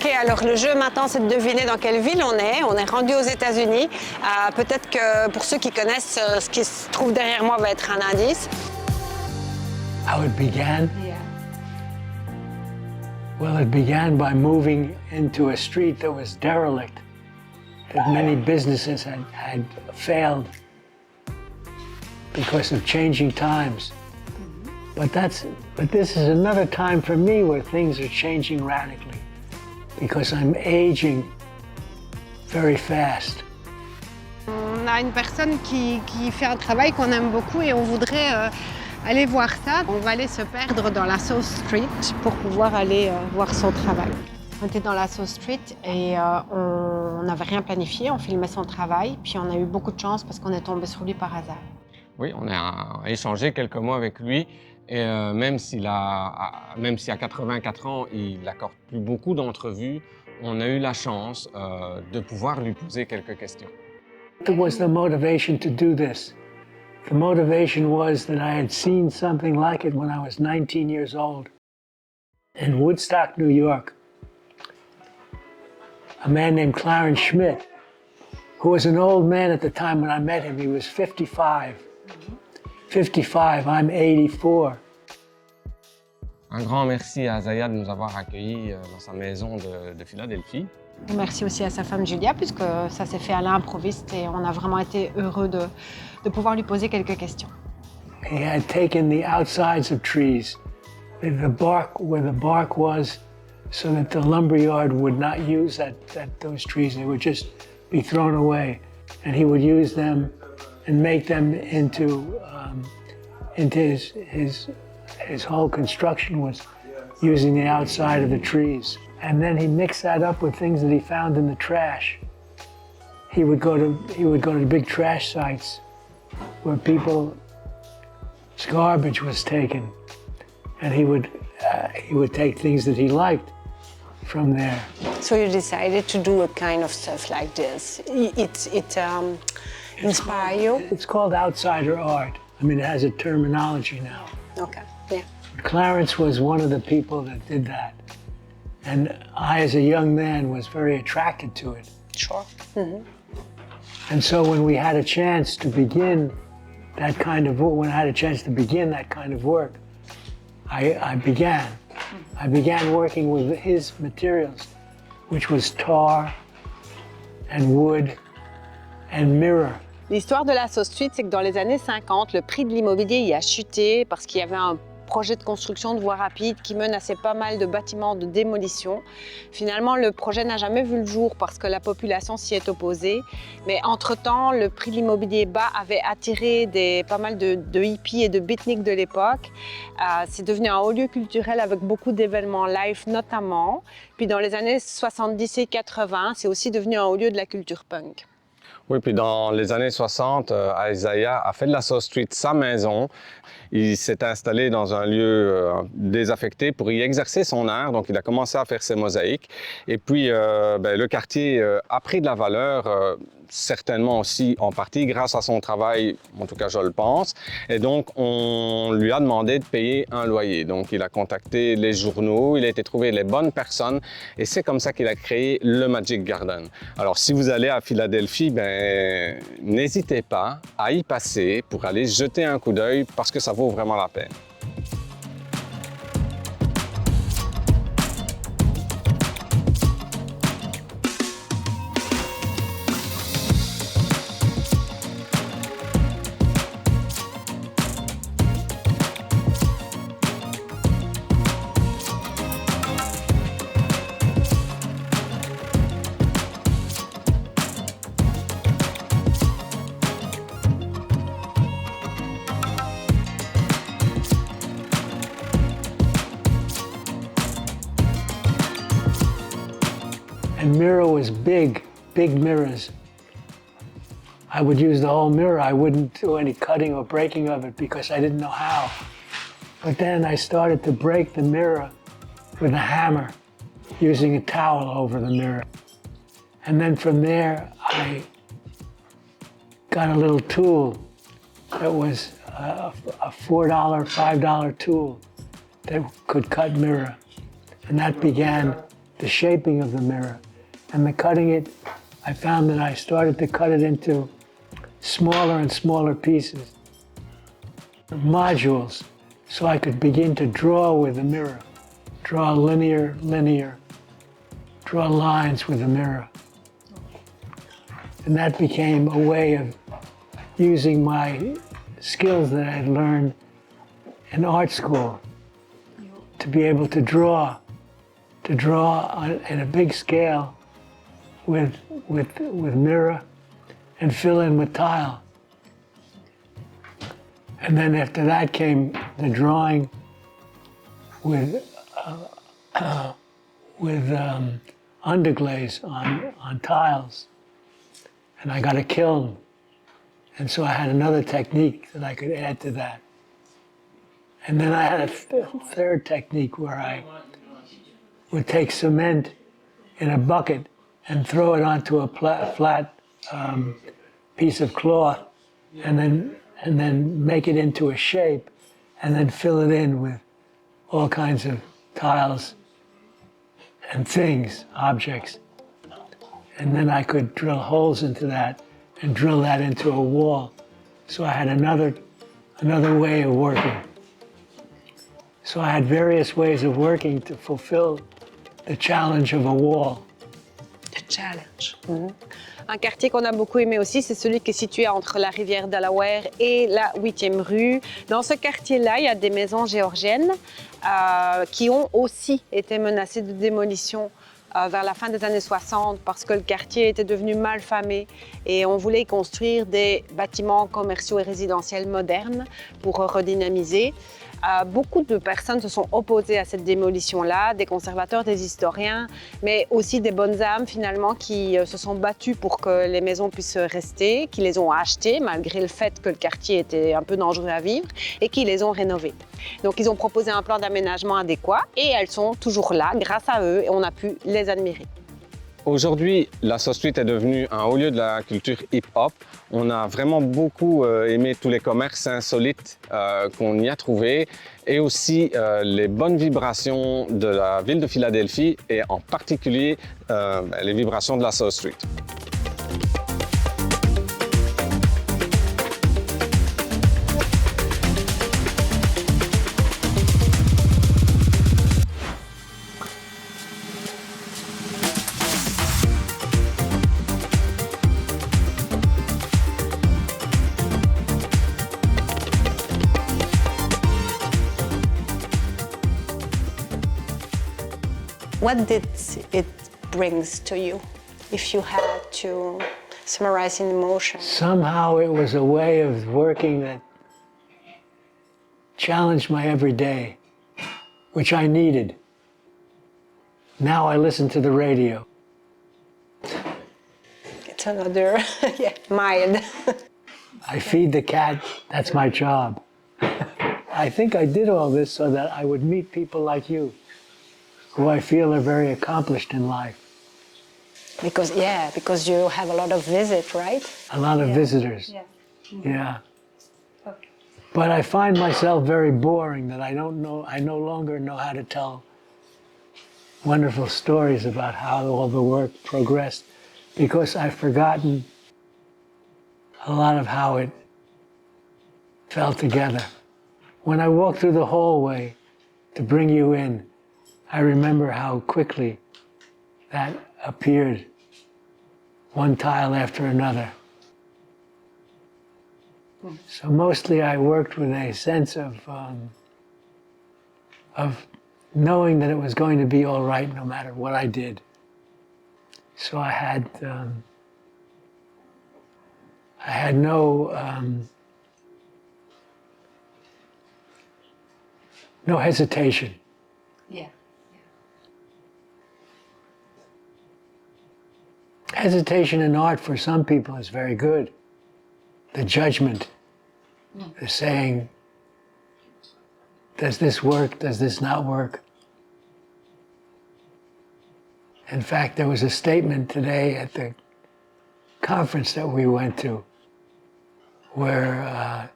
OK, alors le jeu maintenant, c'est de deviner dans quelle ville on est. On est rendu aux États-Unis. Peut-être que pour ceux qui connaissent, ce qui se trouve derrière moi va être un indice. How it began? Yeah. Well, it began by moving into a street that was derelict, that many businesses had failed because of changing times. But this is another time for me where things are changing radically because I'm aging very fast. On a une personne qui fait un travail qu'on aime beaucoup et on voudrait aller voir ça. On va aller se perdre dans la South Street pour pouvoir aller voir son travail. On était dans la South Street et on n'avait rien planifié, on filmait son travail, puis on a eu beaucoup de chance parce qu'on est tombé sur lui par hasard. Oui, on a échangé quelques mots avec lui et même s'il a 84 ans, il n'accorde plus beaucoup d'entrevues, on a eu la chance de pouvoir lui poser quelques questions. What was the motivation to do this? The motivation was that I had seen something like it when I was 19 years old in Woodstock, New York. A man named Clarence Schmidt, who was an old man at the time when I met him. He was 55. 55, I'm 84. Un grand merci à Zaya de nous avoir accueillis dans sa maison de Philadelphie. Merci aussi à sa femme Julia, puisque ça s'est fait à l'improviste et on a vraiment été heureux de pouvoir lui poser quelques questions. He had taken the outsides of trees, the bark where the bark was, so that the lumberyard would not use those trees. They would just be thrown away. And he would use them and make them into his whole construction was using the outside of the trees. And then he mixed that up with things that he found in the trash. He would go to big trash sites where people's garbage was taken, and he would take things that he liked from there. So you decided to do a kind of stuff like this. It inspire you? It's called outsider art. I mean, it has a terminology now. Okay, yeah. Clarence was one of the people that did that. And I, as a young man, was very attracted to it. Sure. And so when we had a chance to begin that kind of work, I began working with his materials, which was tar and wood and mirror. L'histoire de la South Street, c'est que dans les années 50, le prix de l'immobilier y a chuté parce qu'il y avait un projet de construction de voies rapides qui menaçait pas mal de bâtiments de démolition. Finalement, le projet n'a jamais vu le jour parce que la population s'y est opposée. Mais entre-temps, le prix de l'immobilier bas avait attiré pas mal de hippies et de beatniks de l'époque. C'est devenu un haut lieu culturel avec beaucoup d'événements live notamment. Puis dans les années 70 et 80, c'est aussi devenu un haut lieu de la culture punk. Oui, puis dans les années 60, Isaiah a fait de la South Street sa maison. Il s'est installé dans un lieu désaffecté pour y exercer son art. Donc, il a commencé à faire ses mosaïques. Et puis, le quartier a pris de la valeur, certainement aussi en partie grâce à son travail, en tout cas je le pense. Et donc, on lui a demandé de payer un loyer. Donc, il a contacté les journaux, il a été trouver les bonnes personnes. Et c'est comme ça qu'il a créé le Magic Garden. Alors, si vous allez à Philadelphie, n'hésitez pas à y passer pour aller jeter un coup d'œil parce que ça vaut vraiment la peine. And mirror was big mirrors. I would use the whole mirror. I wouldn't do any cutting or breaking of it because I didn't know how. But then I started to break the mirror with a hammer, using a towel over the mirror. And then from there, I got a little tool that was a $4, $5 tool that could cut mirror. And that began the shaping of the mirror. And the cutting it, I found that I started to cut it into smaller and smaller pieces, modules, so I could begin to draw with the mirror. Draw linear, draw lines with the mirror. And that became a way of using my skills that I had learned in art school to be able to draw in a big scale with mirror and fill in with tile. And then after that came the drawing with underglaze on tiles. And I got a kiln. And so I had another technique that I could add to that. And then I had a third technique where I would take cement in a bucket and throw it onto a flat piece of cloth and then make it into a shape and then fill it in with all kinds of tiles and things, objects. And then I could drill holes into that and drill that into a wall. So I had another way of working. So I had various ways of working to fulfill the challenge of a wall. The challenge. Un quartier qu'on a beaucoup aimé aussi, c'est celui qui est situé entre la rivière Delaware et la 8e rue. Dans ce quartier-là, il y a des maisons géorgiennes qui ont aussi été menacées de démolition vers la fin des années 60 parce que le quartier était devenu mal famé et on voulait y construire des bâtiments commerciaux et résidentiels modernes pour redynamiser. Beaucoup de personnes se sont opposées à cette démolition-là, des conservateurs, des historiens, mais aussi des bonnes âmes finalement qui se sont battues pour que les maisons puissent rester, qui les ont achetées malgré le fait que le quartier était un peu dangereux à vivre et qui les ont rénovées. Donc ils ont proposé un plan d'aménagement adéquat et elles sont toujours là grâce à eux et on a pu les admirer. Aujourd'hui, la South Street est devenue un haut lieu de la culture hip-hop. On a vraiment beaucoup aimé tous les commerces insolites qu'on y a trouvés et aussi les bonnes vibrations de la ville de Philadelphie et en particulier les vibrations de la South Street. What did it bring to you, if you had to summarize in emotion? Somehow it was a way of working that challenged my everyday, which I needed. Now I listen to the radio. It's another, yeah, mild. I feed the cat, that's my job. I think I did all this so that I would meet people like you, who I feel are very accomplished in life. Because you have a lot of visits, right? A lot of visitors. Yeah. Yeah. Okay. But I find myself very boring that I no longer know how to tell wonderful stories about how all the work progressed because I've forgotten a lot of how it fell together. When I walked through the hallway to bring you in, I remember how quickly that appeared, one tile after another. So mostly I worked with a sense of knowing that it was going to be all right no matter what I did. So I had no hesitation. Yeah. Hesitation in art for some people is very good. The judgment, the saying, does this work, does this not work? In fact, there was a statement today at the conference that we went to where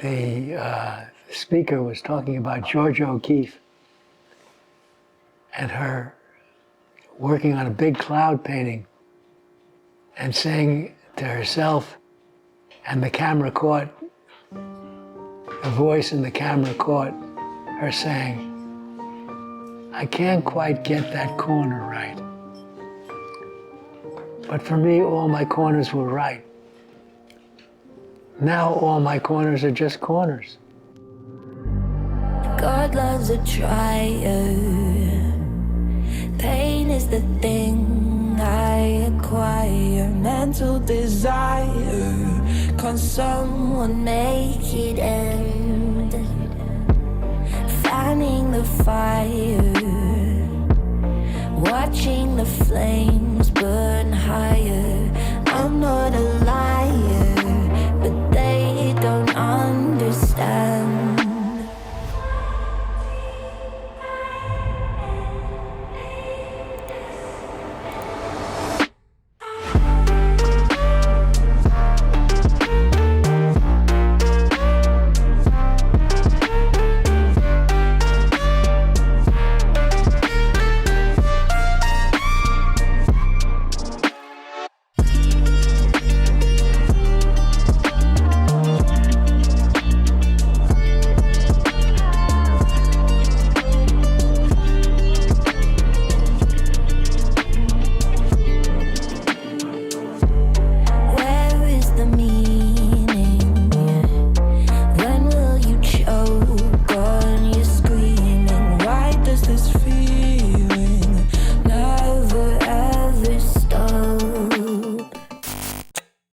the speaker was talking about Georgia O'Keeffe and her working on a big cloud painting and saying to herself, and the camera caught, the voice in the camera caught her saying, I can't quite get that corner right. But for me, all my corners were right. Now all my corners are just corners. God loves a trier. Pain is the thing I acquire. Mental desire. Can someone make it end? Fanning the fire. Watching the flames burn higher. I'm not a liar, but they don't understand.